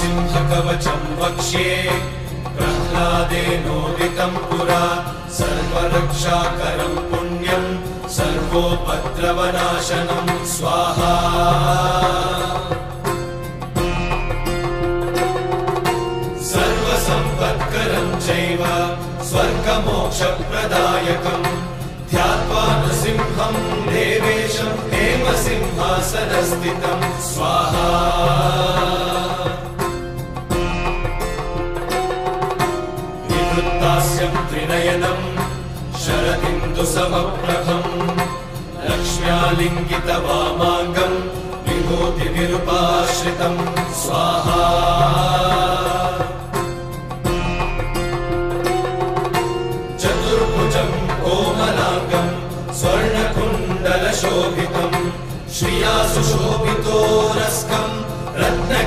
नृसिंहकवचं वक्ष्ये प्रह्लादेनोदितं पुरा सर्वरक्षाकरं पुण्यं सर्वोपद्रवनाशनं स्वाहा सर्वसम्पत्करं चैव स्वर्गमोक्षप्रदायकं ध्यात्वा नृसिंहं देवेशं हेमसिंहासनस्थितं स्वाहा विवृत्तास्यं त्रिनयनं शरदिन्दुसमप्रभं लक्ष्म्यालिङ्गितवामाङ्गं विभूतिनिरुपाश्रितं स्वाहा चतुर्भुजं कोमलाङ्गं स्वर्णकुण्डलशोभितं श्रिया सुशोभितोरस्कं रत्नके